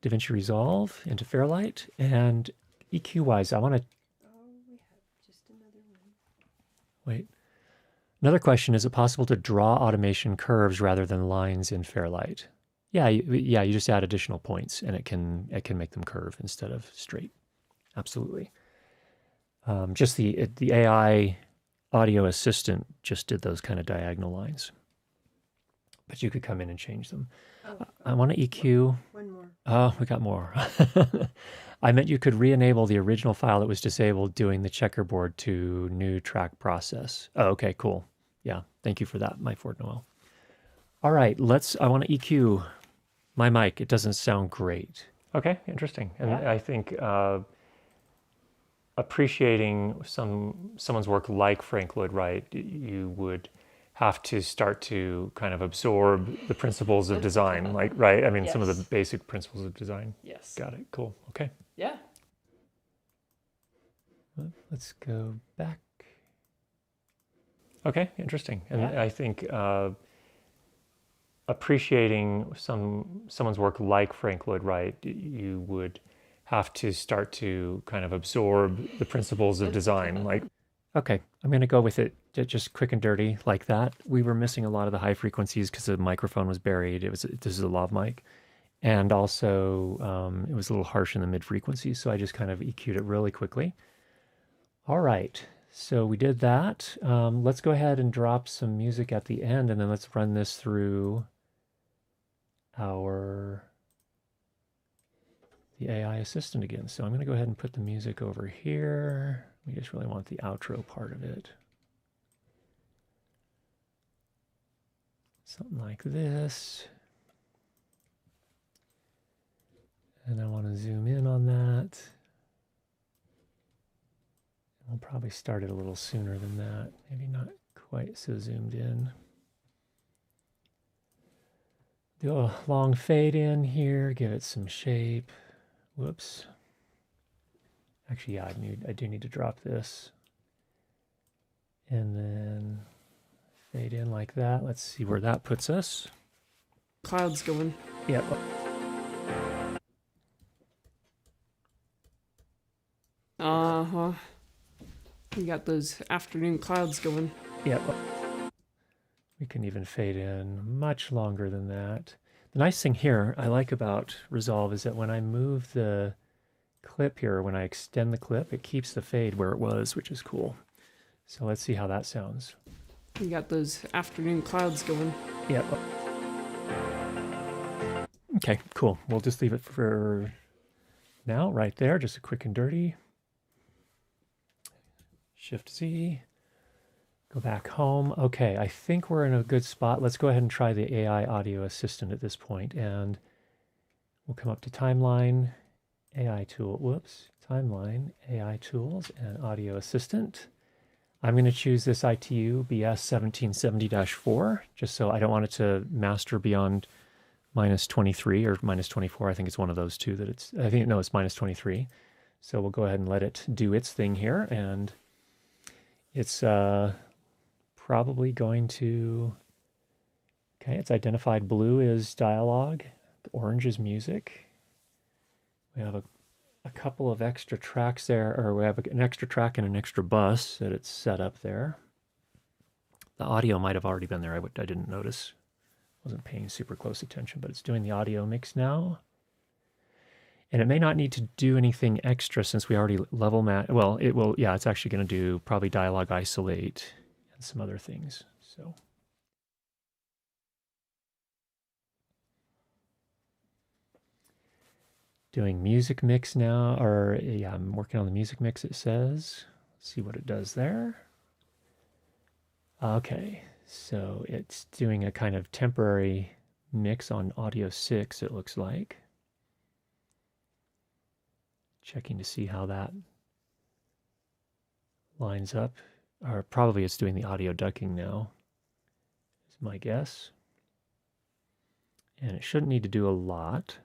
Davinci Resolve into Fairlight. And EQ-wise, I want to... Oh, we have just another one. Wait. Another question, is it possible to draw automation curves rather than lines in Fairlight? Yeah, you just add additional points and it can make them curve instead of straight. Absolutely. Just the AI audio assistant just did those kind of diagonal lines. But you could come in and change them. Oh, I want to EQ. one more. Oh, we got more. I meant you could re-enable the original file that was disabled doing the checkerboard to new track process. Oh, okay, cool. Yeah, thank you for that, my Ford Noel. All right, I want to EQ my mic. It doesn't sound great. Okay, interesting. And Yeah. I think appreciating someone's work like Frank Lloyd Wright, you would have to start to kind of absorb the principles of design, like, right? I mean, some of the Yes. basic principles of design. Yes. Got it. Cool. Okay. Yeah. Let's go back. Okay, interesting. And Yeah. I think appreciating someone's work like Frank Lloyd Wright, you would have to start to kind of absorb the principles of design, like, okay, I'm going to go with it just quick and dirty like that. We were missing a lot of the high frequencies because the microphone was buried. This is a lav mic. And also it was a little harsh in the mid frequencies. So I just kind of EQ'd it really quickly. All right. So we did that. Let's go ahead and drop some music at the end, and then let's run this through our the AI assistant again. So I'm going to go ahead and put the music over here. We just really want the outro part of it. Something like this. And I want to zoom in on that. We'll probably start it a little sooner than that. Maybe not quite so zoomed in. Do a long fade in here, give it some shape. Whoops. Actually, yeah, I do need to drop this. And then fade in like that. Let's see where that puts us. Clouds going. Yep. Uh-huh. We got those afternoon clouds going. Yep. We can even fade in much longer than that. The nice thing here I like about Resolve is that when I move the clip here, when I extend the clip, it keeps the fade where it was, which is cool. So let's see how that sounds. We got those afternoon clouds going. Yep. Okay, cool. We'll just leave it for now, right there. Just a quick and dirty. Shift Z. Go back home. Okay, I think we're in a good spot. Let's go ahead and try the AI audio assistant at this point, and we'll come up to timeline, AI tool, whoops, timeline, AI tools, and audio assistant. I'm going to choose this ITU BS 1770-4, just so I don't want it to master beyond -23 or -24. I think it's one of those two that it's, I think, no, it's -23. So we'll go ahead and let it do its thing here, and it's probably going to, okay, it's identified blue is dialogue, orange is music. We have a couple of extra tracks there, or we have an extra track and an extra bus that it's set up there. The audio might have already been there. I didn't notice. Wasn't paying super close attention, but it's doing the audio mix now. And it may not need to do anything extra since we already level match. Well, it will, yeah, it's actually going to do probably dialogue isolate and some other things. So doing music mix now, or yeah, I'm working on the music mix, it says. Let's see what it does there. Okay, so it's doing a kind of temporary mix on audio 6, it looks like. Checking to see how that lines up. Or probably it's doing the audio ducking now, is my guess. And it shouldn't need to do a lot.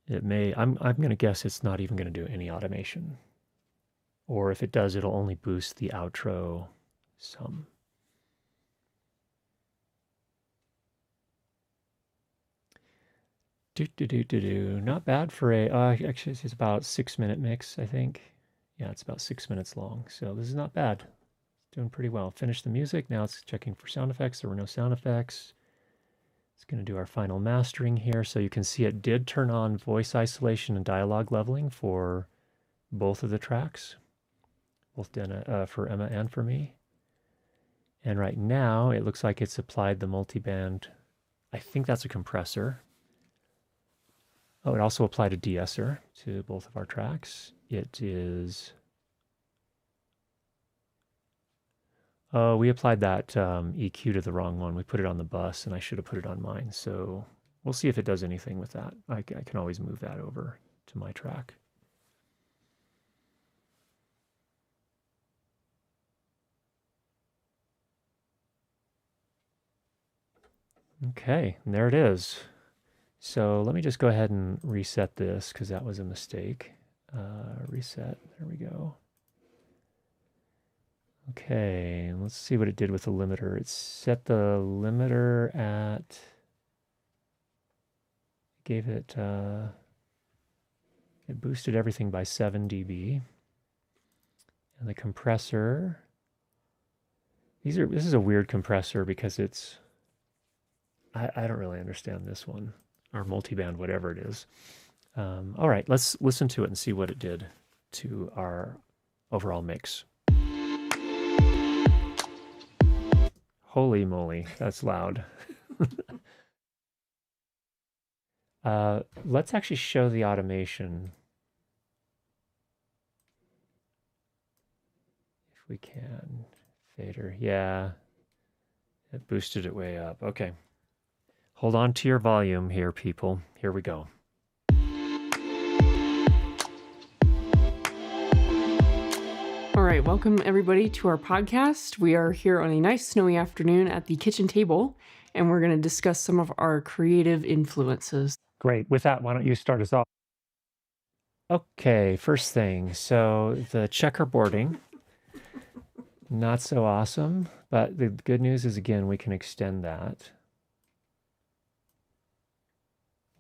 It may, I'm going to guess it's not even going to do any automation. Or if it does, it'll only boost the outro some. Not bad for a, actually it's about 6-minute mix, I think. Yeah, it's about 6 minutes long. So this is not bad. It's doing pretty well. Finished the music. Now it's checking for sound effects. There were no sound effects. It's going to do our final mastering here. So you can see it did turn on voice isolation and dialogue leveling for both of the tracks, both for Emma and for me. And right now it looks like it's applied the multiband. I think that's a compressor. Oh, it also applied a de-esser to both of our tracks. It is... Oh, we applied that EQ to the wrong one. We put it on the bus, and I should have put it on mine. So we'll see if it does anything with that. I can always move that over to my track. Okay, and there it is. So let me just go ahead and reset this because that was a mistake. Reset, there we go. Okay, let's see what it did with the limiter. It set the limiter at, gave it, it boosted everything by 7 dB. And the compressor, this is a weird compressor because it's, I don't really understand this one. Or multiband, whatever it is. All right, let's listen to it and see what it did to our overall mix. Holy moly, that's loud. Let's actually show the automation. If we can. Fader, yeah. It boosted it way up. Okay. Hold on to your volume here, people. Here we go. All right, welcome everybody to our podcast. We are here on a nice snowy afternoon at the kitchen table, and we're going to discuss some of our creative influences. Great. With that, why don't you start us off? Okay, first thing. So the checkerboarding, not so awesome, but the good news is, again, we can extend that.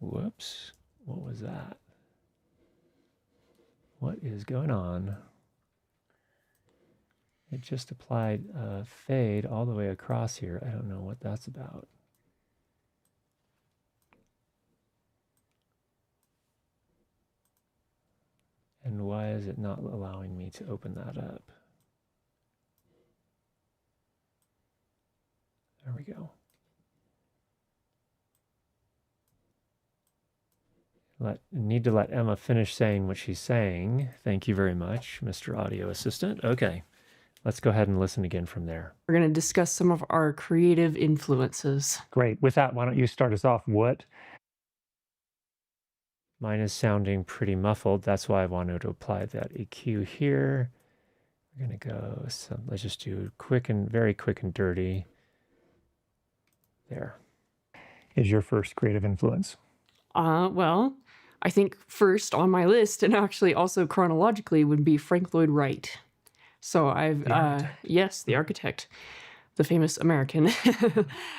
Whoops. What was that? What is going on? It just applied a fade all the way across here. I don't know what that's about. And why is it not allowing me to open that up? There we go. Need to let Emma finish saying what she's saying. Thank you very much, Mr. Audio Assistant. Okay, let's go ahead and listen again from there. We're going to discuss some of our creative influences. Great. With that, why don't you start us off? What? Mine is sounding pretty muffled. That's why I wanted to apply that EQ here. We're going to go, let's just do very quick and dirty. There. Is your first creative influence? Well, I think first on my list, and actually also chronologically, would be Frank Lloyd Wright. So I've, yes, the architect, the famous American.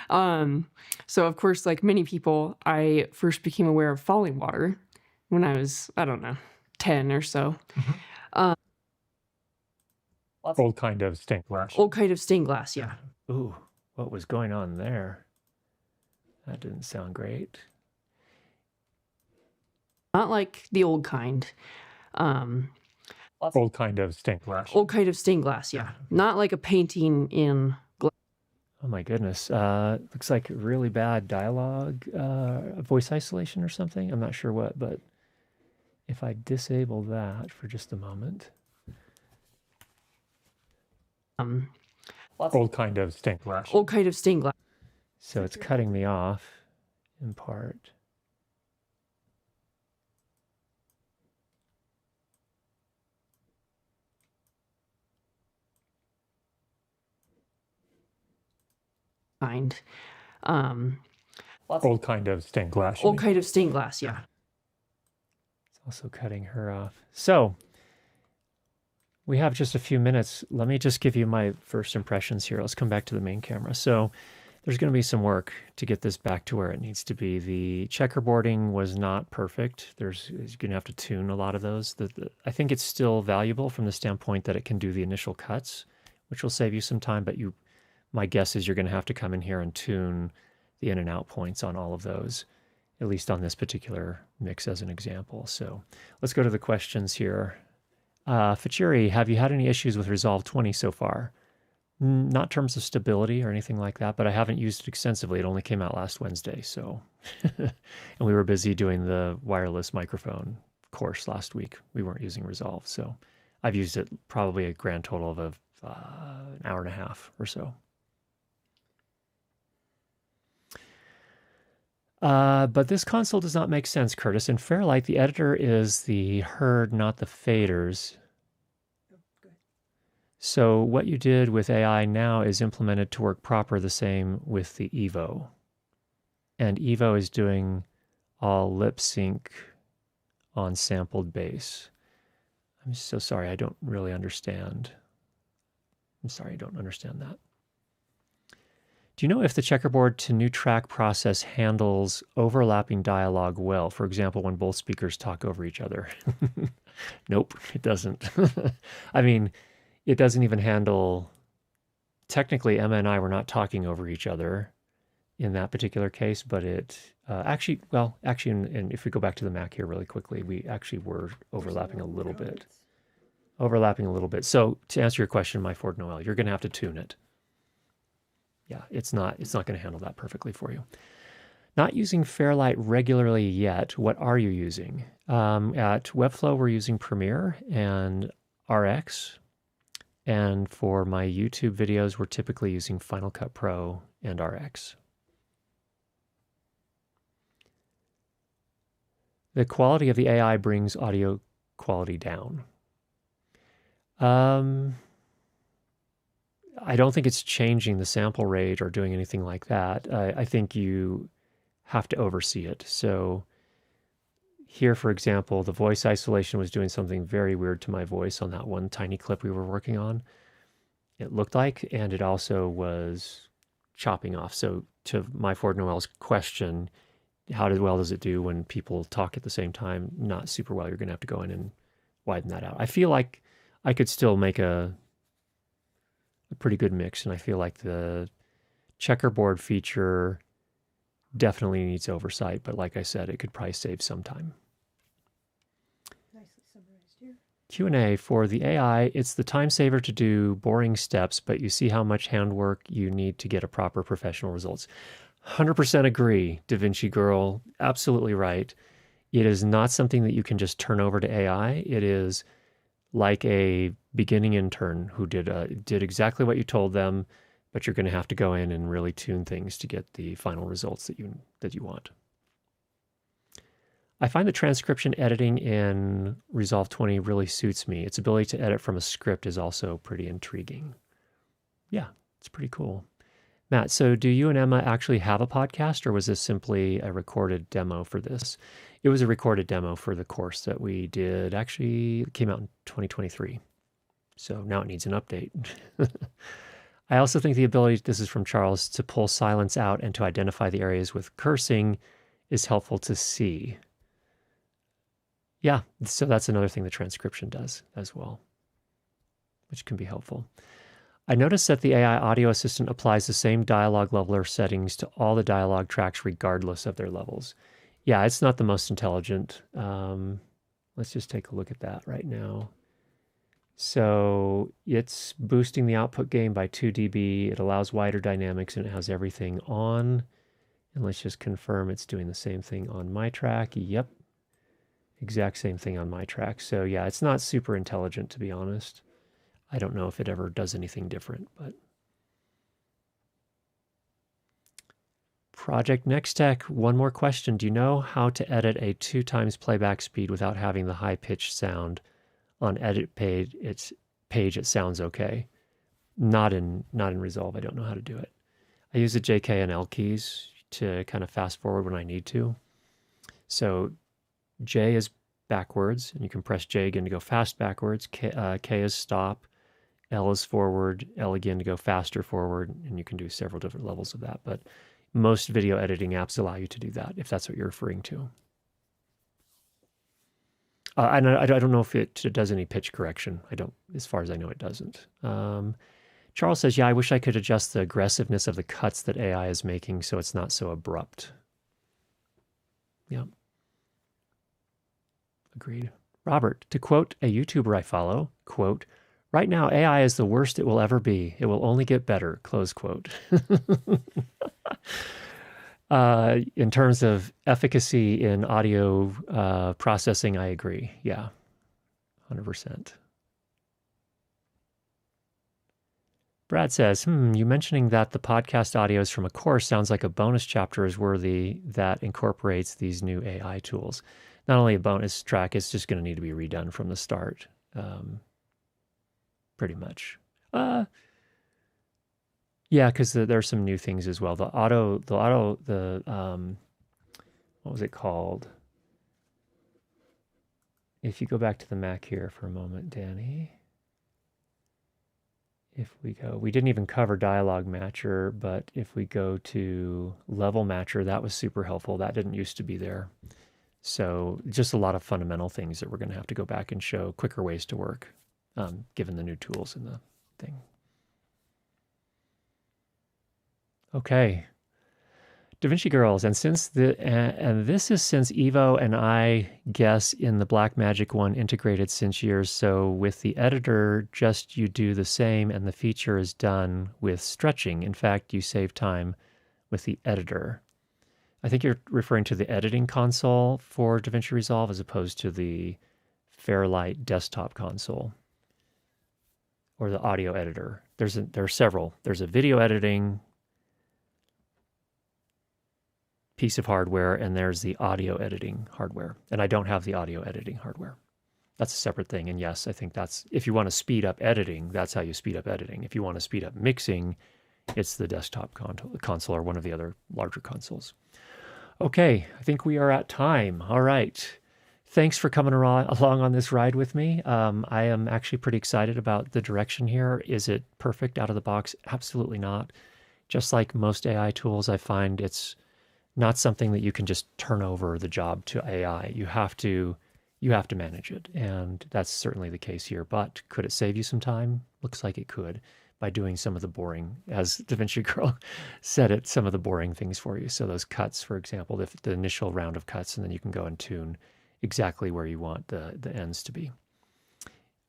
So of course, like many people, I first became aware of falling water when I was, I don't know, 10 or so. Old kind of stained glass. Old kind of stained glass, yeah. Ooh, what was going on there? That didn't sound great. Not like the old kind. Old kind of stained glass. Old kind of stained glass, yeah. Not like a painting in glass. Oh my goodness. Looks like really bad dialogue, voice isolation or something. I'm not sure what, but if I disable that for just a moment. Old kind of stained glass. Old kind of stained glass. So it's cutting me off in part. Kind. Old kind of stained glass. Old kind of stained glass, yeah. It's also cutting her off. So we have just a few minutes. Let me just give you my first impressions here. Let's come back to the main camera. So there's going to be some work to get this back to where it needs to be. The checkerboarding was not perfect. You're going to have to tune a lot of those. I think it's still valuable from the standpoint that it can do the initial cuts, which will save you some time, but my guess is you're going to have to come in here and tune the in and out points on all of those, at least on this particular mix as an example. So let's go to the questions here. Fachiri, have you had any issues with Resolve 20 so far? Not in terms of stability or anything like that, but I haven't used it extensively. It only came out last Wednesday, so. And we were busy doing the wireless microphone course last week. We weren't using Resolve, so I've used it probably a grand total of an hour and a half or so. But this console does not make sense, Curtis. In Fairlight, the editor is the herd, not the faders. Oh, good. So what you did with AI now is implemented to work proper the same with the Evo. And Evo is doing all lip sync on sampled bass. I'm so sorry, I don't really understand. I'm sorry, I don't understand that. Do you know if the checkerboard to new track process handles overlapping dialogue well? For example, when both speakers talk over each other. Nope, it doesn't. I mean, it doesn't even handle, technically Emma and I were not talking over each other in that particular case, but it actually, and if we go back to the Mac here really quickly, we actually were overlapping a little bit. So to answer your question, my Ford Noel, you're going to have to tune it. Yeah, it's not going to handle that perfectly for you. Not using Fairlight regularly yet. What are you using? At Webflow, we're using Premiere and RX. And for my YouTube videos, we're typically using Final Cut Pro and RX. The quality of the AI brings audio quality down. I don't think it's changing the sample rate or doing anything like that. I think you have to oversee it. So here, for example, the voice isolation was doing something very weird to my voice on that one tiny clip we were working on. It looked like, and it also was chopping off. So to my Ford Noel's question, how well does it do when people talk at the same time? Not super well. You're going to have to go in and widen that out. I feel like I could still make a pretty good mix, and I feel like the checkerboard feature definitely needs oversight, but like I said, it could probably save some time. Nicely summarized here. Q&A for the AI, it's the time saver to do boring steps, but you see how much handwork you need to get a proper professional results. 100% agree, Davinci Girl. Absolutely right. It is not something that you can just turn over to AI. It is like a beginning intern who did exactly what you told them, but you're going to have to go in and really tune things to get the final results that you want. I find the transcription editing in Resolve 20 really suits me. Its ability to edit from a script is also pretty intriguing. Yeah, it's pretty cool. Matt, so do you and Emma actually have a podcast, or was this simply a recorded demo for this? It was a recorded demo for the course that we did. Actually, it came out in 2023. So now it needs an update. I also think the ability, this is from Charles, to pull silence out and to identify the areas with cursing is helpful to see. Yeah, so that's another thing the transcription does as well, which can be helpful. I noticed that the AI audio assistant applies the same dialogue leveler settings to all the dialogue tracks regardless of their levels. Yeah, it's not the most intelligent. Let's just take a look at that right now. So it's boosting the output gain by 2 dB. It allows wider dynamics, and it has everything on. And let's just confirm it's doing the same thing on my track. Yep, exact same thing on my track. So yeah, it's not super intelligent, to be honest. I don't know if it ever does anything different, but. Project Next Tech, one more question. Do you know how to edit a 2x playback speed without having the high-pitched sound? On edit page, it sounds okay. Not in Resolve. I don't know how to do it. I use the JK and L keys to kind of fast forward when I need to. So J is backwards, and you can press J again to go fast backwards. K is stop. L is forward. L again to go faster forward, and you can do several different levels of that. But most video editing apps allow you to do that, if that's what you're referring to. And I don't know if it does any pitch correction. I don't, as far as I know, it doesn't. Charles says, yeah, I wish I could adjust the aggressiveness of the cuts that AI is making so it's not so abrupt. Yeah. Agreed. Robert, to quote a YouTuber I follow, quote, right now AI is the worst it will ever be. It will only get better, close quote. In terms of efficacy in audio processing, I agree. Yeah, 100%. Brad says, you mentioning that the podcast audios from a course sounds like a bonus chapter is worthy that incorporates these new AI tools. Not only a bonus track, it's just going to need to be redone from the start, pretty much. Yeah, because there are some new things as well. What was it called? If you go back to the Mac here for a moment, Danny. If we go, we didn't even cover dialogue matcher, but if we go to level matcher, that was super helpful. That didn't used to be there. So just a lot of fundamental things that we're going to have to go back and show quicker ways to work, given the new tools in the thing. Okay, Davinci Girls, and this is since Evo and I guess in the Blackmagic one integrated since years. So with the editor, just you do the same, and the feature is done with stretching. In fact, you save time with the editor. I think you're referring to the editing console for Davinci Resolve as opposed to the Fairlight desktop console or the audio editor. There are several. There's a video editing piece of hardware, and there's the audio editing hardware. And I don't have the audio editing hardware. That's a separate thing. And yes, I think that's, if you want to speed up editing, that's how you speed up editing. If you want to speed up mixing, it's the desktop console or one of the other larger consoles. Okay, I think we are at time. All right. Thanks for coming along on this ride with me. I am actually pretty excited about the direction here. Is it perfect out of the box? Absolutely not. Just like most AI tools, I find it's not something that you can just turn over the job to AI. You have to manage it, and that's certainly the case here. But could it save you some time? Looks like it could, by doing some of the boring, as Davinci Girl said it, some of the boring things for you. So those cuts, for example, the initial round of cuts, and then you can go and tune exactly where you want the ends to be.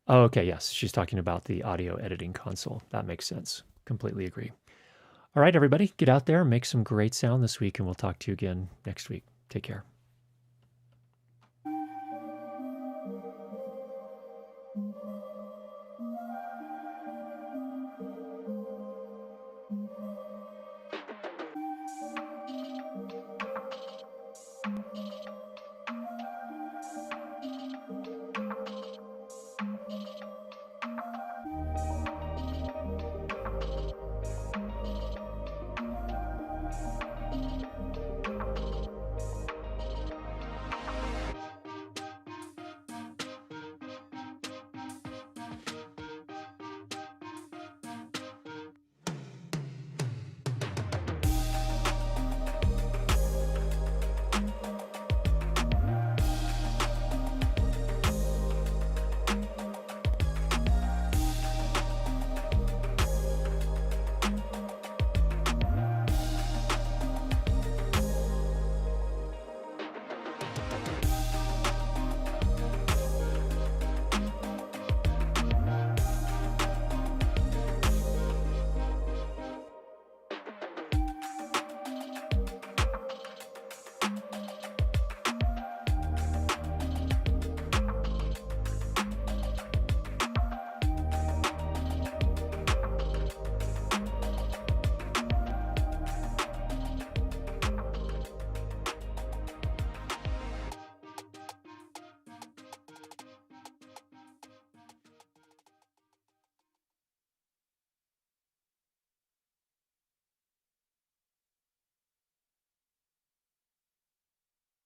Oh, okay, yes, she's talking about the audio editing console. That makes sense. Completely agree. All right, everybody, get out there and make some great sound this week, and we'll talk to you again next week. Take care.